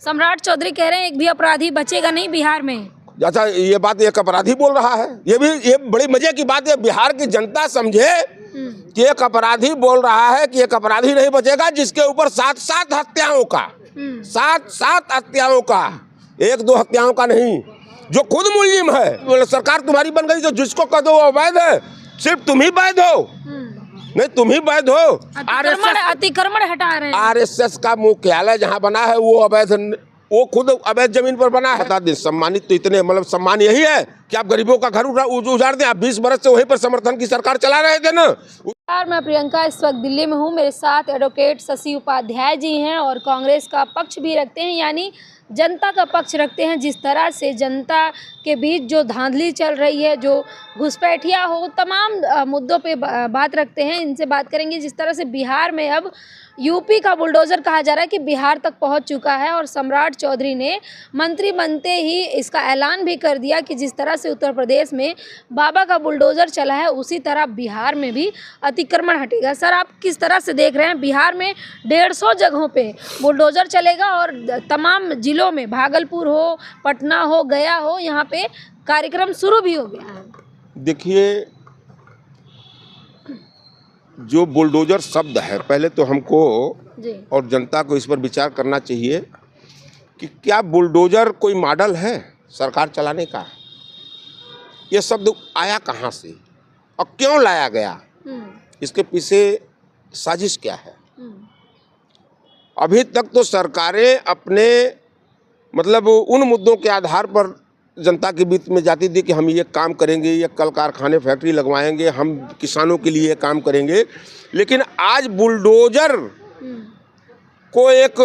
सम्राट चौधरी कह रहे हैं एक भी अपराधी बचेगा नहीं बिहार में। अच्छा, ये बात एक अपराधी बोल रहा है। ये बड़ी मजे की बात है। बिहार की जनता समझे कि एक अपराधी बोल रहा है कि एक अपराधी नहीं बचेगा, जिसके ऊपर 7 हत्याओं का 7 हत्याओं का, 1-2 हत्याओं का नहीं, जो खुद मुलजिम है। बोले सरकार तुम्हारी बन गई तो जिसको कह दो वो अवैध है, सिर्फ तुम ही वैध हो, नहीं तुम ही वैध हो। अतिक्रमण हटा रहे हैं। आरएसएस का मुख्यालय जहाँ बना है वो अवैध, वो खुद अवैध जमीन पर बना है। बता दें, सम्मानित तो इतने, मतलब सम्मान यही है कि आप गरीबों का घर उजाड़ दें। आप 20 बरस से वहीं पर समर्थन की सरकार चला रहे थे ना। मैं प्रियंका इस वक्त दिल्ली में हूँ। मेरे साथ एडवोकेट शशि उपाध्याय जी हैं और कांग्रेस का पक्ष भी रखते हैं, यानी जनता का पक्ष रखते हैं। जिस तरह से जनता के बीच जो धांधली चल रही है, जो घुसपैठिया हो, तमाम मुद्दों पे बात रखते हैं। इनसे बात करेंगे। जिस तरह से बिहार में अब यूपी का बुलडोज़र कहा जा रहा है कि बिहार तक पहुंच चुका है, और सम्राट चौधरी ने मंत्री बनते ही इसका ऐलान भी कर दिया कि जिस तरह से उत्तर प्रदेश में बाबा का बुलडोज़र चला है, उसी तरह बिहार में भी अतिक्रमण हटेगा। सर, आप किस तरह से देख रहे हैं? बिहार में 150 जगहों पे बुलडोज़र चलेगा और तमाम जिलों में, भागलपुर हो, पटना हो, गया हो, यहाँ पे कार्यक्रम शुरू भी हो गया है। देखिए, जो बुलडोजर शब्द है, पहले तो हमको और जनता को इस पर विचार करना चाहिए कि क्या बुलडोजर कोई मॉडल है सरकार चलाने का? ये शब्द आया कहाँ से और क्यों लाया गया? इसके पीछे साजिश क्या है? अभी तक तो सरकारें अपने, मतलब उन मुद्दों के आधार पर जनता के बीच में जाती थी कि हम ये काम करेंगे, ये कल कारखाने फैक्ट्री लगवाएंगे, हम किसानों के लिए काम करेंगे। लेकिन आज बुलडोजर को एक,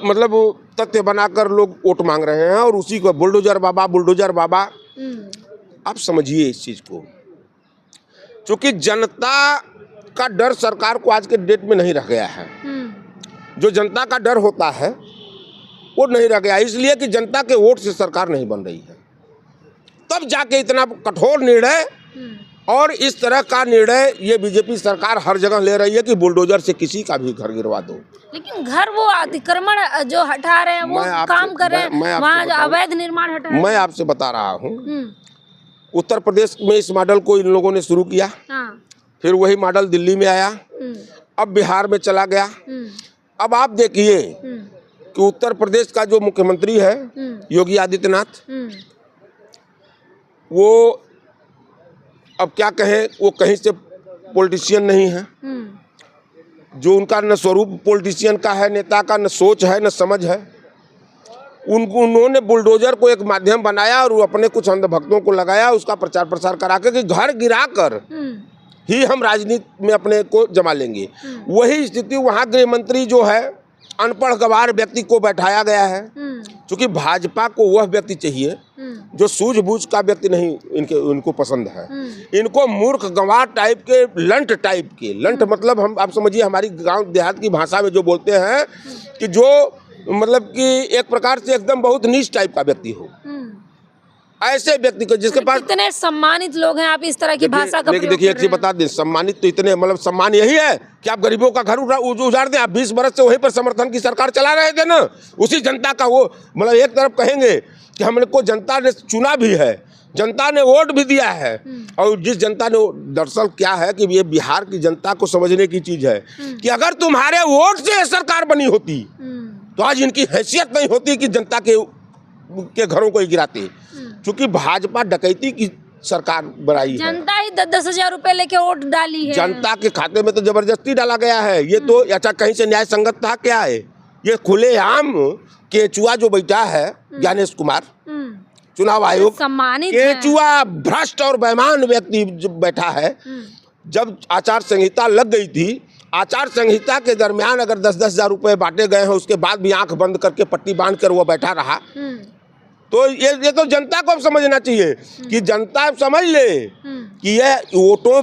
मतलब तथ्य बनाकर लोग वोट मांग रहे हैं और उसी को बुलडोजर बाबा, बुलडोजर बाबा। आप समझिए इस चीज़ को, क्योंकि जनता का डर सरकार को आज के डेट में नहीं रह गया है। जो जनता का डर होता है वो नहीं रह गया, इसलिए कि जनता के वोट से सरकार नहीं बन रही है। तब जाके इतना कठोर निर्णय, और इस तरह का निर्णय ये बीजेपी सरकार हर जगह ले रही है कि बुलडोजर से किसी का भी घर गिरवा दो। लेकिन घर वो अतिक्रमण जो हटा रहे हैं, वो काम कर रहे हैं, वहाँ अवैध निर्माण हटा रहे हैं। मैं आपसे बता रहा हूँ, उत्तर प्रदेश में इस मॉडल को इन लोगों ने शुरू किया, फिर वही मॉडल दिल्ली में आया, अब बिहार में चला गया। अब आप देखिए कि उत्तर प्रदेश का जो मुख्यमंत्री है योगी आदित्यनाथ, वो अब क्या कहें, वो कहीं से पॉलिटिशियन नहीं है। जो उनका न स्वरूप पॉलिटिशियन का है, नेता का, न सोच है, न समझ है। उन्होंने बुलडोजर को एक माध्यम बनाया और वो अपने कुछ अंधभक्तों को लगाया, उसका प्रचार प्रसार करा के कि घर गिरा कर ही हम राजनीति में अपने को जमा लेंगे। वही स्थिति वहाँ गृह मंत्री जो है, अनपढ़ गवार व्यक्ति को बैठाया गया है, क्योंकि भाजपा को वह व्यक्ति चाहिए जो सूझबूझ का व्यक्ति नहीं इनको पसंद है। इनको मूर्ख गंवार टाइप के, लंट टाइप के, लंट मतलब हम, आप समझिए हमारी गांव देहात की भाषा में जो बोलते हैं कि जो मतलब कि एक प्रकार से एकदम बहुत नीच टाइप का व्यक्ति हो, ऐसे व्यक्ति को जिसके पास इतने सम्मानित लोग हैं, आप इस तरह की भाषा का प्रयोग देखिए, एक चीज बता दें, सम्मानित तो इतने, मतलब सम्मान यही है कि आप गरीबों का घर उजाड़ दें। आप 20 बरस से वहीं पर समर्थन की सरकार चला रहे थे ना। उसी जनता का वो, मतलब एक तरफ कहेंगे कि हमने को जनता ने चुना भी है, जनता ने वोट भी दिया है, और जिस जनता ने, दरअसल क्या है कि ये बिहार की जनता को समझने की चीज है कि अगर तुम्हारे वोट से सरकार बनी होती तो आज इनकी हैसियत नहीं होती कि जनता के घरों को ही गिराते। क्योंकि भाजपा डकैती की सरकार बनाई है। जनता ही 10-10 हजार रुपए लेके वोट डाली है। जनता के खाते में तो जबरदस्ती डाला गया है। ये तो अच्छा कहीं से न्याय संगत था क्या है? ये खुलेआम केचुआ जो बैठा है, ज्ञानेश कुमार, चुनाव आयोग सम्मानित केचुआ, भ्रष्ट और बेईमान व्यक्ति जो बैठा है। जब आचार संहिता लग गई थी, आचार संहिता के दरमियान अगर 10-10 हजार रुपए बांटे गए हैं, उसके बाद भी आंख बंद करके पट्टी बांध कर वो बैठा रहा, तो ये तो जनता को अब समझना चाहिए कि जनता समझ ले कि ये वोटों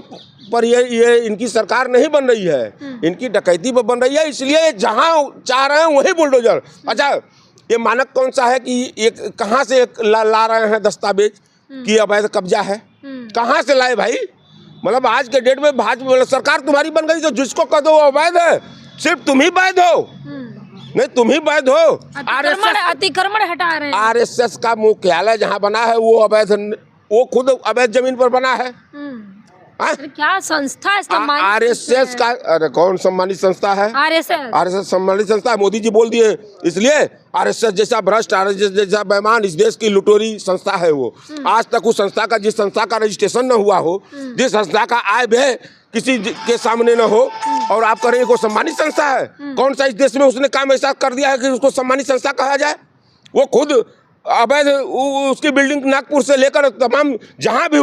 पर ये इनकी सरकार नहीं बन रही है, इनकी डकैती पर बन रही है। इसलिए जहां चाह रहे हैं वही बुलडोजर। अच्छा, ये मानक कौन सा है कि ये कहाँ से ला रहे हैं दस्तावेज कि अवैध कब्जा है? कहाँ से लाए भाई? मतलब आज के डेट में भाजपा सरकार तुम्हारी बन गई तो जिसको कह दो वो अवैध है, सिर्फ तुम ही वैध हो, नहीं, तुम ही वैध हो। अतिक्रमण हटा रहे हैं। आरएसएस का मुख्यालय जहाँ बना है वो अवैध, वो खुद अवैध जमीन पर बना है। क्या संस्था है? आरएसएस का, अरे कौन सम्मानित संस्था है? आरएसएस सम्मानित संस्था है, मोदी जी बोल दिए इसलिए। आरएसएस जैसा भ्रष्ट, आरएसएस जैसा बेईमान इस देश की लुटोरी संस्था है वो। आज तक उस संस्था का, जिस संस्था का रजिस्ट्रेशन न हुआ हो, जिस संस्था का आय व्यय किसी के सामने न हो, और आप कह रहे हैं को सम्मानित संस्था है। कौन सा इस देश में उसने काम ऐसा कर दिया है कि उसको सम्मानित संस्था कहा जाए? वो खुद अवैध, उसकी बिल्डिंग नागपुर से लेकर तमाम जहाँ भी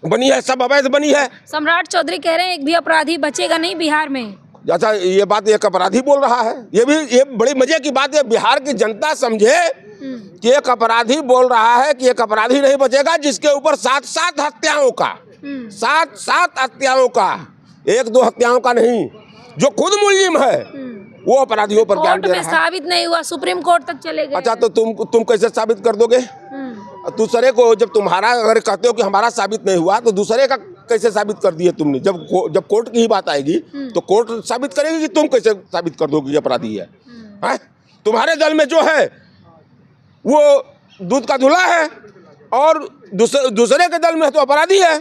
बनी है सब अवैध बनी है। सम्राट चौधरी कह रहे हैं एक भी अपराधी बचेगा नहीं बिहार में। अच्छा, ये बात एक अपराधी बोल रहा है? ये बड़ी मजे की बात है। बिहार की जनता समझे कि एक अपराधी बोल रहा है कि एक अपराधी नहीं बचेगा, जिसके ऊपर 7 हत्याओं का, 7 हत्याओं का, 1-2 हत्याओं का नहीं, जो खुद मुलजिम है वो अपराधियों पर ज्ञान दे रहा है। साबित नहीं हुआ, सुप्रीम कोर्ट तक चले गए। अच्छा, तो तुम कैसे साबित कर दोगे? दूसरे को, जब तुम्हारा अगर कहते हो कि हमारा साबित नहीं हुआ, तो दूसरे का कैसे साबित कर दिए तुमने? जब कोर्ट की ही बात आएगी तो कोर्ट साबित करेगी कि तुम कैसे साबित कर दोगे कि अपराधी है? तुम्हारे दल में जो है वो दूध का धुला है और दूसरे के दल में तो अपराधी है।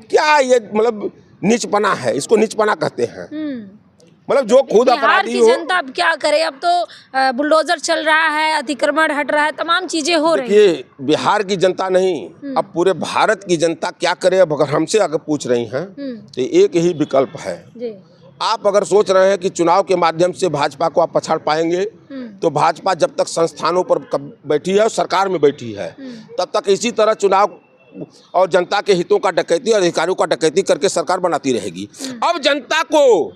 क्या ये मतलब नीचपना है? इसको नीचपना कहते हैं। मतलब जो खुद अपराधी हो। जनता अब क्या करे? अब तो बुलडोजर चल रहा है, अतिक्रमण हट रहा है, तमाम चीजें हो रही हैं। देखिए, बिहार की जनता नहीं, अब पूरे भारत की जनता क्या करे? अब अगर हमसे अगर पूछ रही हैं तो एक ही विकल्प है जी। आप अगर सोच रहे हैं कि चुनाव के माध्यम से भाजपा को आप पछाड़ पाएंगे, तो भाजपा जब तक संस्थानों पर बैठी है और सरकार में बैठी है, तब तक इसी तरह चुनाव और जनता के हितों का डकैती और अधिकारियों का डकैती करके सरकार बनाती रहेगी। अब जनता को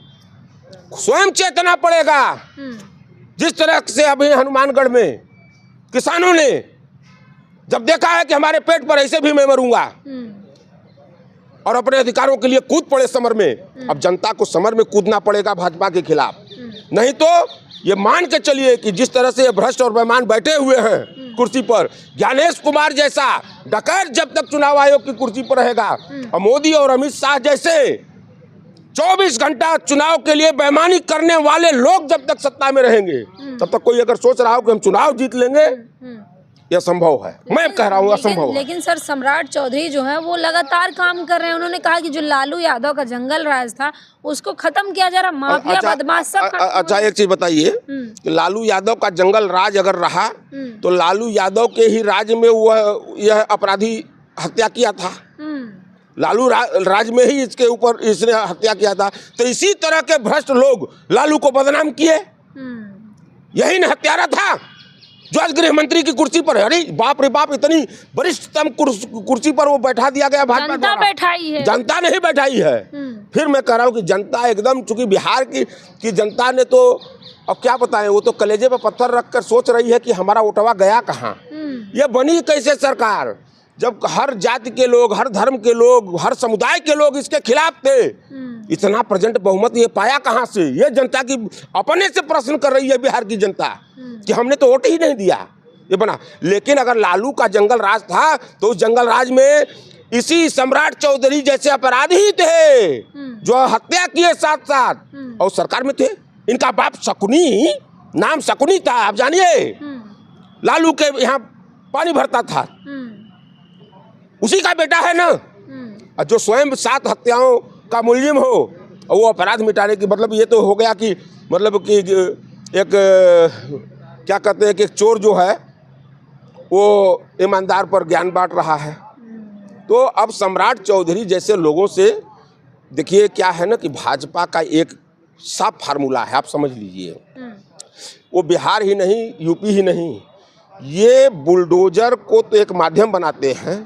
स्वयं चेतना पड़ेगा। जिस तरह से अभी हनुमानगढ़ में किसानों ने जब देखा है कि हमारे पेट पर ऐसे भी मैं मरूंगा, और अपने अधिकारों के लिए कूद पड़े समर में, अब जनता को समर में कूदना पड़ेगा भाजपा के खिलाफ। नहीं तो ये मान के चलिए कि जिस तरह से ये भ्रष्ट और बेईमान बैठे हुए हैं कुर्सी पर, ज्ञानेश कुमार जैसा डकैत जब तक चुनाव आयोग की कुर्सी पर रहेगा, और मोदी और अमित शाह जैसे 24 घंटा चुनाव के लिए बेईमानी करने वाले लोग जब तक सत्ता में रहेंगे, तब तक कोई अगर सोच रहा हो कि हम चुनाव जीत लेंगे, यह संभव है। मैं कह रहा हूँ असंभव है। लेकिन सर, सम्राट चौधरी जो है वो लगातार काम कर रहे हैं। उन्होंने कहा कि जो लालू यादव का जंगल राज था उसको खत्म किया जा रहा, माफिया बदमाश सब। अच्छा, एक चीज बताइए कि लालू यादव का जंगल राज अगर रहा तो लालू यादव के ही राज में वह यह अपराधी हत्या किया था। लालू राज में ही इसके ऊपर इसने हत्या किया था। तो इसी तरह के भ्रष्ट लोग लालू को बदनाम किए। यही न हत्यारा था जो आज गृह मंत्री की कुर्सी पर है। अरे बाप रे बाप, इतनी वरिष्ठतम कुर्सी पर वो बैठा दिया गया भाजपा जनता बैठाई है, जनता नहीं बैठाई है। फिर मैं कह रहा हूँ कि जनता एकदम, चूंकि बिहार की जनता ने तो अब क्या बताएं, वो तो कलेजे पे पत्थर रखकर सोच रही है कि हमारा वोटवा गया कहाँ। ये बनी कैसे सरकार जब हर जाति के लोग, हर धर्म के लोग, हर समुदाय के लोग इसके खिलाफ थे? इतना प्रेजेंट बहुमत ये पाया कहाँ से? ये जनता की अपने से प्रश्न कर रही है बिहार की जनता कि हमने तो वोट ही नहीं दिया, ये बना। लेकिन अगर लालू का जंगल राज था तो उस जंगल राज में इसी सम्राट चौधरी जैसे अपराधी थे जो हत्या किए साथ साथ और सरकार में थे। इनका बाप शकुनी, नाम शकुनी था, आप जानिए, लालू के यहाँ पानी भरता था, उसी का बेटा है ना। जो स्वयं 7 हत्याओं का मुलजिम हो और वो अपराध मिटाने की, मतलब ये तो हो गया कि मतलब कि एक क्या कहते हैं कि एक चोर जो है वो ईमानदार पर ज्ञान बांट रहा है। तो अब सम्राट चौधरी जैसे लोगों से, देखिए क्या है ना कि भाजपा का एक साफ फार्मूला है, आप समझ लीजिए। वो बिहार ही नहीं, यूपी ही नहीं, ये बुलडोजर को तो एक माध्यम बनाते हैं,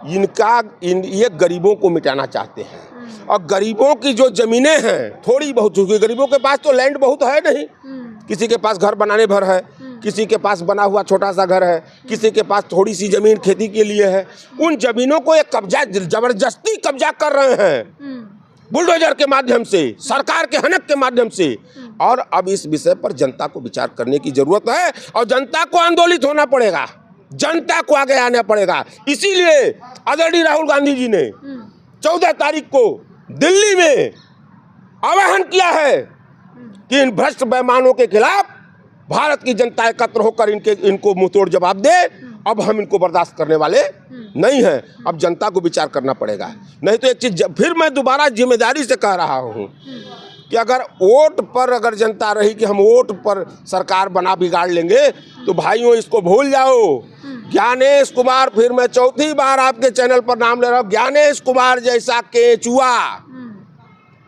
ये गरीबों को मिटाना चाहते हैं। और गरीबों की जो जमीनें हैं थोड़ी बहुत, चूंकि गरीबों के पास तो लैंड बहुत है नहीं, किसी के पास घर बनाने भर है, किसी के पास बना हुआ छोटा सा घर है, किसी के पास थोड़ी सी जमीन खेती के लिए है। उन जमीनों को एक कब्जा, जबरदस्ती कब्जा कर रहे हैं बुलडोजर के माध्यम से, सरकार के हनक के माध्यम से। और अब इस विषय पर जनता को विचार करने की जरूरत है और जनता को आंदोलित होना पड़ेगा, जनता को आगे आना पड़ेगा। इसीलिए आदरणीय राहुल गांधी जी ने 14 तारीख को दिल्ली में आह्वान किया है कि इन भ्रष्ट बेईमानों के खिलाफ भारत की जनता एकत्र होकर इनको मुंहतोड़ जवाब दे। अब हम इनको बर्दाश्त करने वाले नहीं हैं। अब जनता को विचार करना पड़ेगा। नहीं तो एक चीज फिर मैं दोबारा जिम्मेदारी से कह रहा हूँ कि अगर वोट पर अगर जनता रही कि हम वोट पर सरकार बना बिगाड़ लेंगे, तो भाइयों इसको भूल जाओ। ज्ञानेश कुमार, फिर मैं चौथी बार आपके चैनल पर नाम ले रहा हूँ, ज्ञानेश कुमार जैसा केचुआ,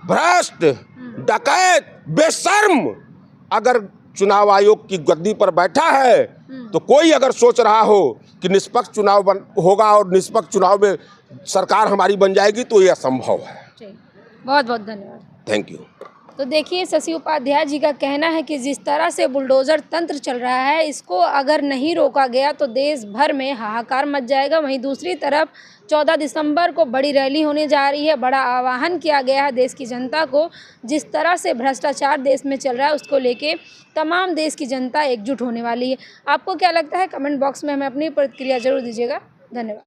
भ्रष्ट, डकैत, बेशर्म अगर चुनाव आयोग की गद्दी पर बैठा है, तो कोई अगर सोच रहा हो कि निष्पक्ष चुनाव होगा और निष्पक्ष चुनाव में सरकार हमारी बन जाएगी, तो ये असंभव है। बहुत बहुत धन्यवाद। Thank you. तो देखिए, शशि उपाध्याय जी का कहना है कि जिस तरह से बुलडोज़र तंत्र चल रहा है, इसको अगर नहीं रोका गया तो देश भर में हाहाकार मच जाएगा। वहीं दूसरी तरफ 14 दिसंबर को बड़ी रैली होने जा रही है। बड़ा आह्वान किया गया है देश की जनता को। जिस तरह से भ्रष्टाचार देश में चल रहा है, उसको लेके तमाम देश की जनता एकजुट होने वाली है। आपको क्या लगता है? कमेंट बॉक्स में हमें अपनी प्रतिक्रिया जरूर दीजिएगा। धन्यवाद।